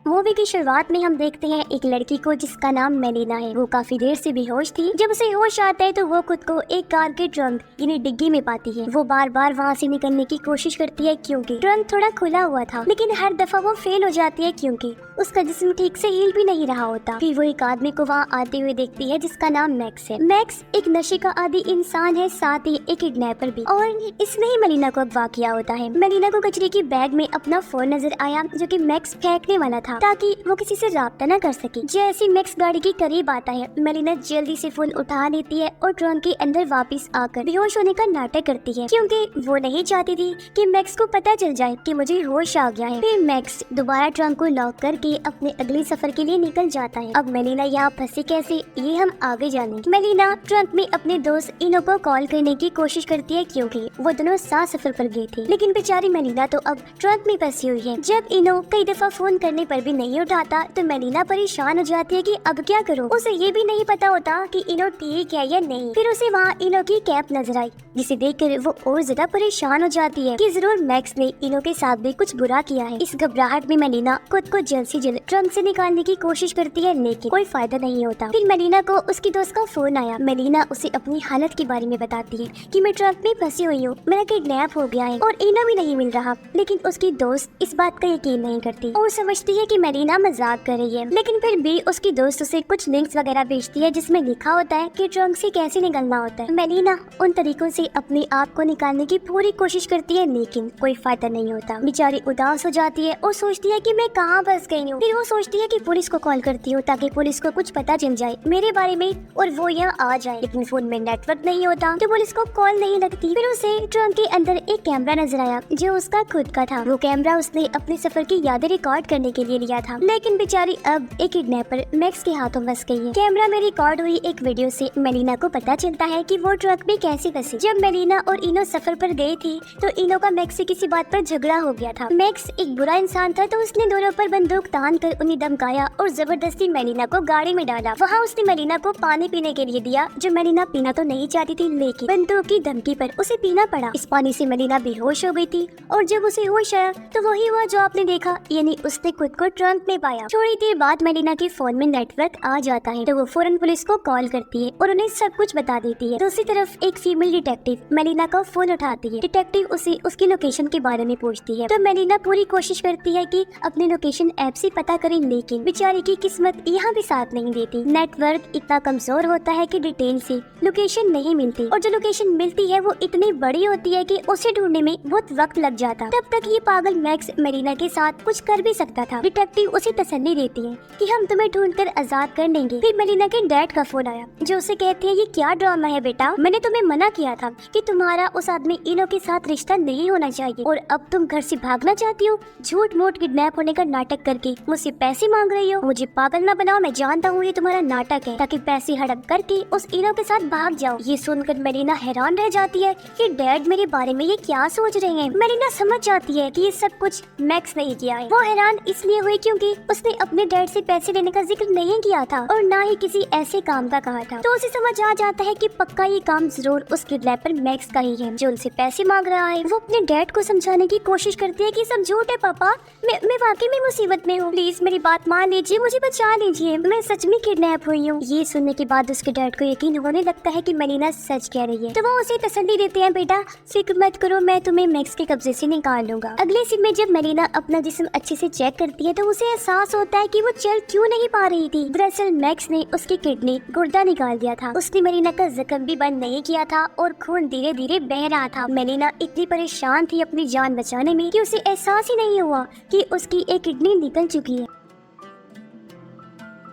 Movie की शुरुआत में हम देखते हैं एक लड़की को जिसका नाम मेलिना है। वो काफी देर से बेहोश थी। जब उसे होश आता है तो वो खुद को एक कार के ट्रंक यानी डिग्गी में पाती है। वो बार बार वहाँ से निकलने की कोशिश करती है क्योंकि ट्रंक थोड़ा खुला हुआ था, लेकिन हर दफा वो फेल हो जाती है क्योंकि उसका जिस्म ठीक से हील भी नहीं रहा होता। फिर वो एक आदमी को वहाँ आते हुए देखती है जिसका नाम मैक्स है। मैक्स एक नशे का आदी इंसान है, साथ ही एक किडनैपर भी, और इसने ही मेलिना को अगवा किया होता है। मेलिना को कचरे की बैग में अपना फोन नजर आया जो कि मैक्स फेंकने वाला था ताकि वो किसी से राब्ता न कर सके। जैसे मैक्स गाड़ी के करीब आता है, मेलिना जल्दी से फोन उठा लेती है और ट्रंक के अंदर वापस आकर बेहोश होने का नाटक करती है क्योंकि वो नहीं चाहती थी कि मैक्स को पता चल जाए कि मुझे होश आ गया है। फिर मैक्स दोबारा ट्रंक को लॉक करके अपने अगले सफर के लिए निकल जाता है। अब मेलिना यहाँ फंसी कैसे, ये हम आगे जानेंगे। मेलिना ट्रंक में अपने दोस्त इनो को कॉल करने की कोशिश करती है क्योंकि वो दोनों साथ सफर पर गए थे, लेकिन बेचारी मेलिना तो अब ट्रंक में फंसी हुई है। जब इनो कई दफा फोन करने पर भी नहीं उठाता तो मेलिना परेशान हो जाती है कि अब क्या करूं। उसे ये भी नहीं पता होता कि इनो ठीक है या नहीं। फिर उसे वहाँ इनो की कैप नजर आई जिसे देखकर वो और ज्यादा परेशान हो जाती है कि जरूर मैक्स ने इनो के साथ भी कुछ बुरा किया है। इस घबराहट में मेलिना खुद को जल्द से जल्द ट्रंक से निकालने की कोशिश करती है, लेकिन कोई फायदा नहीं होता। फिर मेलिना को उसकी दोस्त का फोन आया। मेलिना उसे अपनी हालत के बारे में बताती है कि मैं ट्रंक में फंसी हुई हूँ, मेरा किडनैप हो गया है और इनो भी नहीं मिल रहा। लेकिन उसकी दोस्त इस बात का यकीन नहीं करती और समझती है कि मेलिना मजाक कर रही है। लेकिन फिर भी उसकी दोस्त उसे कुछ लिंक्स वगैरह भेजती है जिसमें लिखा होता है कि ट्रंक से कैसे निकलना होता है। मेलिना उन तरीकों से अपने आप को निकालने की पूरी कोशिश करती है, लेकिन कोई फायदा नहीं होता। बेचारी उदास हो जाती है और सोचती है कि मैं कहाँ फंस गई हूँ। फिर वो सोचती है कि पुलिस को कॉल करती हूँ ताकि पुलिस को कुछ पता चल जाए मेरे बारे में और वो यहाँ आ जाए, लेकिन फोन में नेटवर्क नहीं होता तो पुलिस को कॉल नहीं लगती। फिर उसे ट्रंक के अंदर एक कैमरा नजर आया जो उसका खुद का था। वो कैमरा उसने अपने सफर की यादें रिकॉर्ड करने के लिए लिया था, लेकिन बेचारी अब एक किडनैपर मैक्स के हाथों फंस गई है। कैमरा में रिकॉर्ड हुई एक वीडियो से मेलिना को पता चलता है कि वो ट्रक में कैसे फंसी। जब मेलिना और इनो सफर पर गई थी तो इनो का मैक्स से किसी बात पर झगड़ा हो गया था। मैक्स एक बुरा इंसान था तो उसने दोनों पर बंदूक तान कर उन्हें धमकाया और जबरदस्ती मेलिना को गाड़ी में डाला। वहाँ उसने मेलिना को पानी पीने के लिए दिया जो मेलिना पीना तो नहीं चाहती थी, लेकिन बंदूक की धमकी पर उसे पीना पड़ा। इस पानी से मेलिना बेहोश हो गई थी और जब उसे होश आया तो वही हुआ जो आपने देखा, यानी उसने खुद को ट्रंक में पाया। थोड़ी देर बाद मेलिना के फोन में नेटवर्क आ जाता है तो वो फौरन पुलिस को कॉल करती है और उन्हें सब कुछ बता देती है। दूसरी तरफ एक फीमेल डिटेक्टिव मेलिना का फोन उठाती है। डिटेक्टिव उसे उसकी लोकेशन के बारे में पूछती है तो मेलिना पूरी कोशिश करती है कि अपने लोकेशन ऐप से पता करें, लेकिन बेचारी की किस्मत यहाँ भी साथ नहीं देती। नेटवर्क इतना कमजोर होता है कि डिटेल से लोकेशन नहीं मिलती और जो लोकेशन मिलती है वो इतनी बड़ी होती है कि उसे ढूंढने में बहुत वक्त लग जाता। तब तक ये पागल मैक्स मेलिना के साथ कुछ कर भी सकता था। डिटेक्टिव उसे तसल्ली देती है कि हम तुम्हें ढूंढकर आजाद कर देंगे। फिर मेलिना के डैड का फोन आया जो उसे कहते हैं ये क्या ड्रामा है बेटा, मैंने तुम्हें मना किया था कि तुम्हारा उस आदमी इनो के साथ रिश्ता नहीं होना चाहिए और अब तुम घर से भागना चाहती हो। झूठ मूठ किडनैप होने का नाटक करके मुझसे पैसे मांग रही हो। मुझे पागल ना बनाओ, मैं जानता हूँ ये तुम्हारा नाटक है ताकि पैसे हड़प करके उस इनो के साथ भाग जाओ। ये सुनकर मेलिना हैरान रह जाती है कि डैड मेरे बारे में ये क्या सोच रहे हैं। मेलिना समझ जाती है कि ये सब कुछ मैक्स ने किया है। वो हैरान इसलिए हुई क्योंकि उसने अपने डैड से पैसे लेने का जिक्र नहीं किया था और ना ही किसी ऐसे काम का कहा था, तो उसे समझ आ जाता है कि पक्का ये काम जरूर उस किडनैपर मैक्स का ही है जो उनसे पैसे मांग रहा है। वो अपने डैड को समझाने की कोशिश करती है कि सब झूठ है पापा, मैं वाकई में मुसीबत में हूँ, प्लीज मेरी बात मान लीजिए, मुझे बचा लीजिए, मैं सच में किडनैप हुई हूँ। ये सुनने के बाद उसके डैड को यकीन होने लगता है कि मेलिना सच कह रही है, तो वो उसे तसल्ली देते हैं, बेटा फिक्र मत करो, मैं तुम्हें मैक्स के कब्जे से निकाल लूंगा। अगले सीन में जब मेलिना अपना जिस्म अच्छे से चेक करती है तो उसे एहसास होता है कि वो चल क्यों नहीं पा रही थी। दरअसल मैक्स ने उसकी किडनी गुर्दा निकाल दिया था। उसने मेलिना का जख्म भी बंद नहीं किया था और खून धीरे धीरे बह रहा था। मेलिना इतनी परेशान थी अपनी जान बचाने में कि उसे एहसास ही नहीं हुआ कि उसकी एक किडनी निकल चुकी है।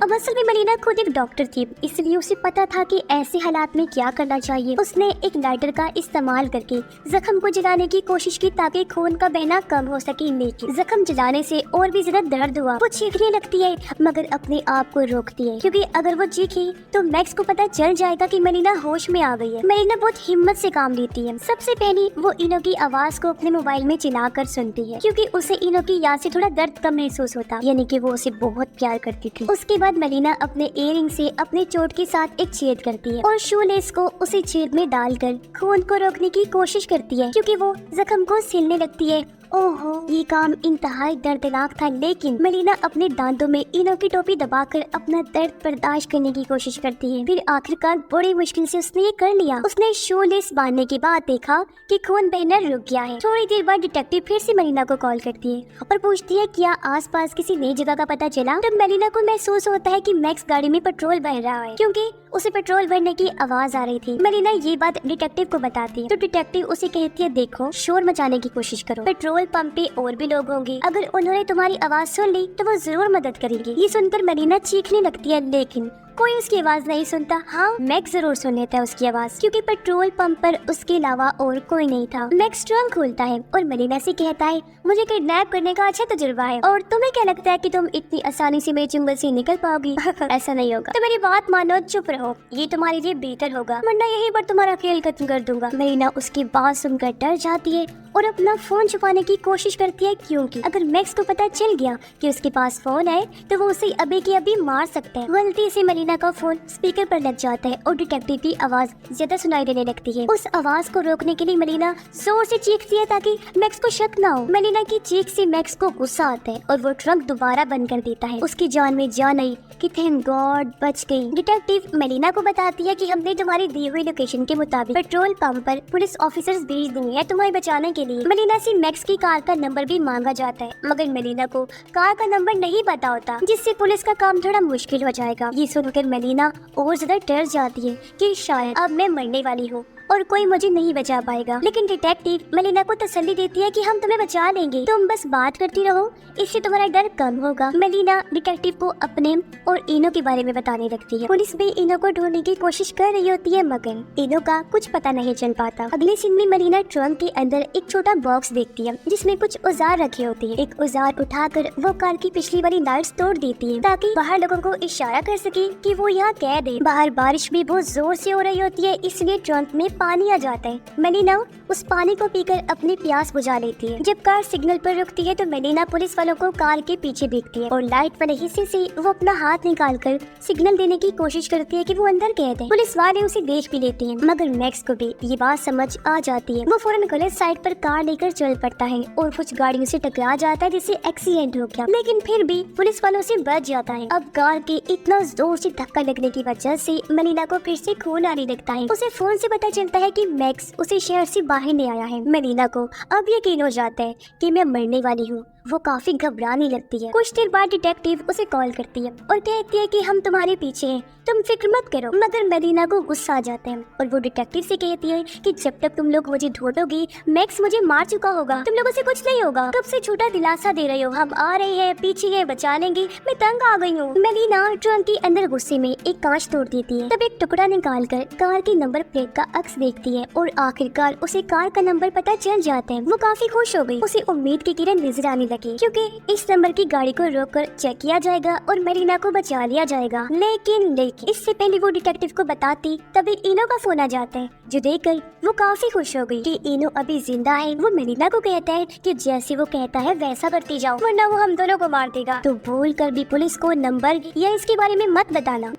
अब असल में मेलिना खुद एक डॉक्टर थी, इसलिए उसे पता था कि ऐसे हालात में क्या करना चाहिए। उसने एक लाइटर का इस्तेमाल करके जख्म को जलाने की कोशिश की ताकि खून का बहना कम हो सके, लेकिन जख्म जलाने से और भी ज्यादा दर्द हुआ। वो चीखने लगती है मगर अपने आप को रोकती है क्योंकि अगर वो चीखी तो मैक्स को पता चल जाएगा कि मेलिना होश में आ गई है। मेलिना बहुत हिम्मत से काम लेती है। सबसे पहले वो इनो की आवाज को अपने मोबाइल में चिल्ला कर सुनती है क्योंकि उसे इनो की याद से थोड़ा दर्द कम महसूस होता, यानी कि वो उसे बहुत प्यार करती थी। उसके बाद मेलिना अपने इयररिंग से अपने चोट के साथ एक छेद करती है और शूलेस को उसी छेद में डालकर खून को रोकने की कोशिश करती है क्योंकि वो जख्म को सिलने लगती है ओहो, ये काम इंतहाई दर्दनाक था, लेकिन मेलिना अपने दांतों में इनो की टोपी दबाकर अपना दर्द बर्दाश्त करने की कोशिश करती है। फिर आखिरकार बड़ी मुश्किल से उसने ये कर लिया। उसने शू लेस बांधने के बाद देखा कि खून बहना रुक गया है। थोड़ी देर बाद डिटेक्टिव फिर से मेलिना को कॉल करती है और पूछती है क्या आसपास किसी नई जगह का पता चला। तब मेलिना को महसूस होता है कि मैक्स गाड़ी में पेट्रोल भर रहा है, क्योंकि उसे पेट्रोल भरने की आवाज आ रही थी। मेलिना ये बात डिटेक्टिव को बताती है तो डिटेक्टिव उसे कहती है देखो, शोर मचाने की कोशिश करो, पेट्रोल पंप पे और भी लोग होंगे, अगर उन्होंने तुम्हारी आवाज सुन ली तो वो जरूर मदद करेंगे। ये सुनकर मेलिना चीखने लगती है, लेकिन कोई उसकी आवाज नहीं सुनता। हाँ, मैक्स जरूर सुन लेता है उसकी आवाज, क्योंकि पेट्रोल पंप पर उसके अलावा और कोई नहीं था। मैक्स ट्रंक खोलता है और मेलिना से कहता है मुझे किडनैप करने का अच्छा तजुर्बा है, और तुम्हें क्या लगता है कि तुम इतनी आसानी से मेरे चुंगल से निकल पाओगी? ऐसा नहीं होगा, तो मेरी बात मानो, चुप रहो, ये तुम्हारे लिए बेहतर होगा, वरना यहीं पर तुम्हारा खेल खत्म कर दूंगा। मेलिना उसकी बात सुनकर डर जाती है और अपना फोन छुपाने की कोशिश करती है, क्योंकि अगर मैक्स को पता चल गया कि उसके पास फोन है तो वो उसे अभी के अभी मार सकता है। गलती से मेलिना का फोन स्पीकर पर लग जाता है और डिटेक्टिव की आवाज ज्यादा सुनाई देने लगती है। उस आवाज को रोकने के लिए मेलिना जोर से चीखती है ताकि मैक्स को शक ना हो। मेलिना की चीख से मैक्स को गुस्सा आता है और वो ट्रंक दोबारा बंद कर देता है। उसकी जान में जान आई कि थैंक गॉड बच गई। डिटेक्टिव मेलिना को बताती है कि हमने तुम्हारी दी हुई लोकेशन के मुताबिक पेट्रोल पंप पर पुलिस ऑफिसर्स भेज दिए हैं तुम्हें बचाने के लिए। मेलिना से मैक्स की कार का नंबर भी मांगा जाता है, मगर मेलिना को कार का नंबर नहीं पता होता, जिससे पुलिस का काम थोड़ा मुश्किल हो जाएगा। ये सुनकर मेलिना और ज्यादा डर जाती है कि शायद अब मैं मरने वाली हूँ और कोई मुझे नहीं बचा पाएगा। लेकिन डिटेक्टिव मेलिना को तसल्ली देती है कि हम तुम्हें बचा लेंगे, तुम बस बात करती रहो, इससे तुम्हारा डर कम होगा। मेलिना डिटेक्टिव को अपने और इनो के बारे में बताने लगती है। पुलिस भी इनो को ढूंढने की कोशिश कर रही होती है, मगर इनो का कुछ पता नहीं चल पाता। अगले सीन में मेलिना ट्रंक के अंदर एक छोटा बॉक्स देखती है जिसमें कुछ औजार रखे होते हैं। एक औजार उठाकर वो कार की पिछली वाली लाइट्स तोड़ देती है ताकि बाहर लोगों को इशारा कर सके कि वो यहाँ कैद है। बाहर बारिश भी बहुत जोर से हो रही होती है, इसलिए ट्रंक में पानी आ जाता है। मेलिना उस पानी को पीकर अपनी प्यास बुझा लेती है। जब कार सिग्नल पर रुकती है तो मेलिना पुलिस वालों को कार के पीछे देखती है और लाइट वाले हिस्से से वो अपना हाथ निकालकर सिग्नल देने की कोशिश करती है कि वो अंदर कैद है। पुलिस वाले उसे देख भी लेते हैं, मगर मैक्स को भी ये बात समझ आ जाती है। वो फौरन गलत साइड पर कार लेकर चल पड़ता है और कुछ गाड़ियों से टकरा जाता है, जिससे एक्सीडेंट हो गया, लेकिन फिर भी पुलिस वालों से बच जाता है। अब कार के इतना जोर से धक्का लगने की वजह से मेलिना को फिर से खून आने लगता है। उसे फोन से पता चलता है कि मैक्स उसे शहर से बाहर ले आया है। मेलिना को अब यकीन हो जाता है कि मैं मरने वाली हूँ। वो काफी घबराने लगती है। कुछ देर बाद डिटेक्टिव उसे कॉल करती है और कहती है कि हम तुम्हारे पीछे हैं, तुम फिक्र मत करो। मगर मेलिना को गुस्सा आ जाता है और वो डिटेक्टिव से कहती है कि जब तक तुम लोग मुझे ढूंढोगी मैक्स मुझे मार चुका होगा, तुम लोगों से कुछ नहीं होगा। कब से झूठा दिलासा दे रहे हो, हम आ रहे हैं, पीछे है, बचा लेंगे, मैं तंग आ गई हूँ। मेलिना ट्रंक के अंदर गुस्से में एक कांच तोड़ देती है, तब एक टुकड़ा निकाल कर कार की नंबर प्लेट का अक्स देखती है और आखिरकार उसे कार का नंबर पता चल जाता है। वो काफी खुश हो गई। उसे उम्मीद की किरण नजर आने लगी, क्योंकि इस नंबर की गाड़ी को रोककर चेक किया जाएगा और मेलिना को बचा लिया जाएगा। लेकिन इससे पहले वो डिटेक्टिव को बताती तभी इनो का फोन आ जाता है, जो देखकर वो काफी खुश हो गई कि इनो अभी जिंदा है। वो मेलिना को कहता है कि जैसे वो कहता है वैसा करती जाओ, वरना वो हम दोनों को मार देगा, तो भूल कर भी पुलिस को नंबर या इसके बारे में मत बताना।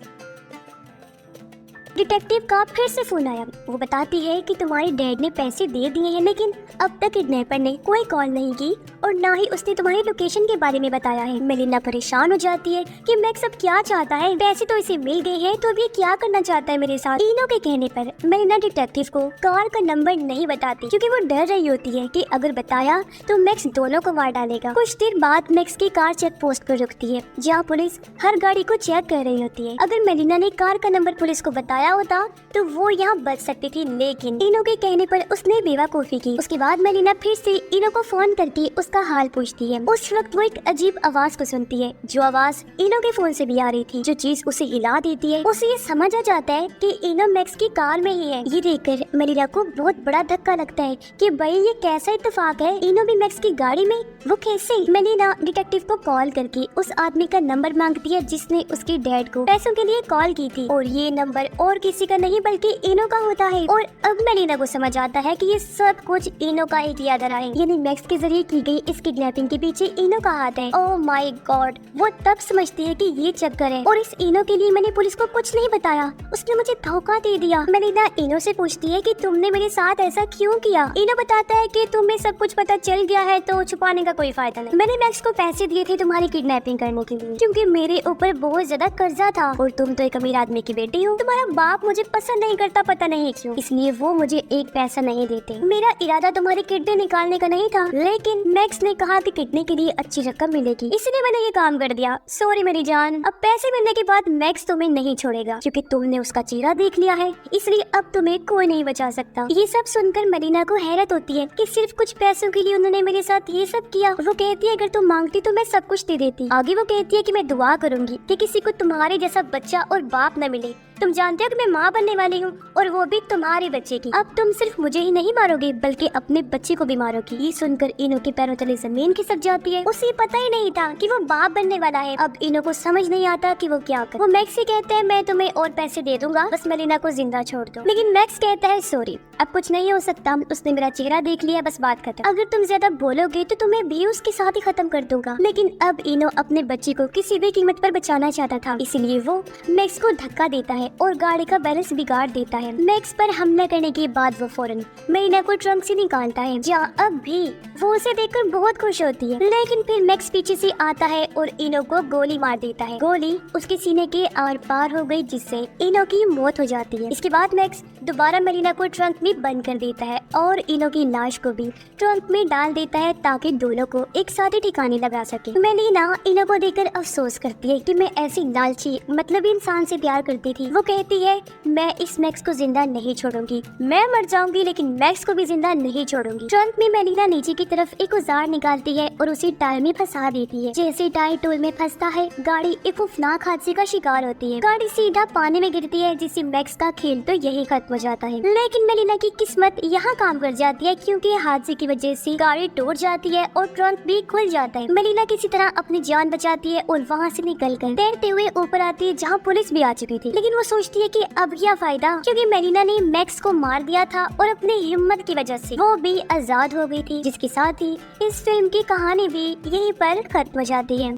डिटेक्टिव का फिर से फोन आया। वो बताती है कि तुम्हारे डैड ने पैसे दे दिए हैं, लेकिन अब तक किडनैपर ने कोई कॉल नहीं की और ना ही उसने तुम्हारी लोकेशन के बारे में बताया है। मेलिना परेशान हो जाती है कि मैक्स अब क्या चाहता है, पैसे तो इसे मिल गए हैं, तो अब ये क्या करना चाहता है मेरे साथ। इनो के कहने पर मेलिना डिटेक्टिव को कार का नंबर नहीं बताती, क्योंकि वो डर रही होती है कि अगर बताया तो मैक्स दोनों को मार डालेगा। कुछ देर बाद मैक्स की कार चेक पोस्ट पर रुकती है, जहाँ पुलिस हर गाड़ी को चेक कर रही होती है। अगर मेलिना ने कार का नंबर पुलिस को बताया होता तो वो यहाँ बच सकती थी, लेकिन इनो के कहने पर उसने बेवकूफी की। उसके बाद मेलिना फिर से इनो को फोन करके उसका हाल पूछती है। उस वक्त वो एक अजीब आवाज को सुनती है, जो आवाज इनो के फोन से भी आ रही थी, जो चीज उसे हिला देती है। उसे ये समझ आ जाता है कि इनो मैक्स की कार में ही है। ये देखकर मेलिना को बहुत बड़ा धक्का लगता है कि भाई ये कैसा इत्तेफाक है, इनो भी मैक्स की गाड़ी में, वो कैसे। मेलिना डिटेक्टिव को कॉल करके उस आदमी का नंबर मांगती है जिसने उसके डैड को पैसों के लिए कॉल की थी, और ये नंबर और किसी का नहीं बल्कि इनो का होता है। और अब मेलिना को समझ आता है कि ये सब कुछ इनो का ही किया जा रहा है, यानी मैक्स के जरिए की गई इस किडनैपिंग के पीछे इनो का हाथ है। ओह माय गॉड, वो तब समझती है कि ये चक्कर है और इस इनो के लिए मैंने पुलिस को कुछ नहीं बताया, उसने मुझे धोखा दे दिया। मेलिना इनो से पूछती है कि तुमने मेरे साथ ऐसा क्यों किया। इनो बताता है कि तुम्हें सब कुछ पता चल गया है तो छुपाने का कोई फायदा नहीं। मैंने मैक्स को पैसे दिए थे तुम्हारी किडनैपिंग करने के लिए क्योंकि मेरे ऊपर बहुत ज्यादा कर्जा था और तुम तो एक अमीर आदमी की बेटी हो। तुम्हारा बाप मुझे पसंद नहीं करता, पता नहीं क्यों, इसलिए वो मुझे एक पैसा नहीं देते। मेरा इरादा तुम्हारी किडनी निकालने का नहीं था, लेकिन मैक्स ने कहा कि किडनी के लिए अच्छी रकम मिलेगी, इसलिए मैंने ये काम कर दिया। सॉरी मेरी जान। अब पैसे मिलने के बाद मैक्स तुम्हें नहीं छोड़ेगा क्योंकि तुमने उसका चेहरा देख लिया है, इसलिए अब तुम्हें कोई नहीं बचा सकता। ये सब सुनकर मेलिना को हैरत होती है कि सिर्फ कुछ पैसों के लिए उन्होंने मेरे साथ ये सब किया। वो कहती है अगर तुम मांगती तो मैं सब कुछ दे देती। आगे वो कहती है कि मैं दुआ करूंगी कि किसी को तुम्हारे जैसा बच्चा और बाप न मिले। तुम जानते हो कि मैं माँ बनने वाली हूँ और वो भी तुम्हारे बच्चे की। अब तुम सिर्फ मुझे ही नहीं मारोगे बल्कि अपने बच्चे को भी मारोगी। ये सुनकर इनो के पैरों तले जमीन खिसक जाती है। उसे पता ही नहीं था कि वो बाप बनने वाला है। अब इनो को समझ नहीं आता कि वो क्या करे। वो मैक्स से कहते हैं मैं तुम्हें और पैसे दे दूंगा, बस मेलिना को जिंदा छोड़ दो। लेकिन मैक्स कहता है सॉरी, अब कुछ नहीं हो सकता, उसने मेरा चेहरा देख लिया, बस बात खत्म। अगर तुम ज्यादा बोलोगे तो तुम्हें भी उसके साथ ही खत्म कर दूंगा। लेकिन अब इनो अपने बच्चे को किसी भी कीमत पर बचाना चाहता था, इसलिए वो मैक्स को धक्का देता है और गाड़ी का बैलेंस बिगाड़ देता है। मैक्स पर हमला करने के बाद वो फौरन मेलिना को ट्रंक से निकालता है, जहाँ अब भी वो उसे देखकर बहुत खुश होती है। लेकिन फिर मैक्स पीछे से आता है और इनो को गोली मार देता है। गोली उसके सीने के आर पार हो गई, जिससे इनो की मौत हो जाती है। इसके बाद मैक्स दोबारा मेलिना को ट्रंक में बंद कर देता है और इनो की लाश को भी ट्रंक में डाल देता है ताकि दोनों को एक साथ ही ठिकाने लगा सके। मेलिना इनो को देखकर अफसोस करती है कि मैं ऐसी लालची मतलब इंसान से प्यार करती थी। वो कहती है मैं इस मैक्स को जिंदा नहीं छोड़ूंगी, मैं मर जाऊंगी लेकिन मैक्स को भी जिंदा नहीं छोड़ूंगी। ट्रंक में मेलिना नीचे की तरफ एक औजार निकालती है और उसे टायर में फंसा देती है। जैसे टायर टूल में फंसता है, गाड़ी एक खौफनाक हादसे का शिकार होती है। गाड़ी सीधा पानी में गिरती है, जिससे मैक्स का खेल तो यही खत्म हो जाता है। लेकिन मेलिना की किस्मत यहाँ काम कर जाती है क्योंकि हादसे की वजह से गाड़ी टूट जाती है और ट्रंक भी खुल जाता है। मेलिना किसी तरह अपनी जान बचाती है और वहाँ से निकलकर तैरते हुए ऊपर आती है जहाँ पुलिस भी आ चुकी थी। लेकिन वो सोचती है कि अब क्या फायदा, क्योंकि मेलिना ने मैक्स को मार दिया था और अपनी हिम्मत की वजह से वो भी आजाद हो गई थी। जिसके साथ ही इस फिल्म की कहानी भी यहीं पर खत्म हो जाती है।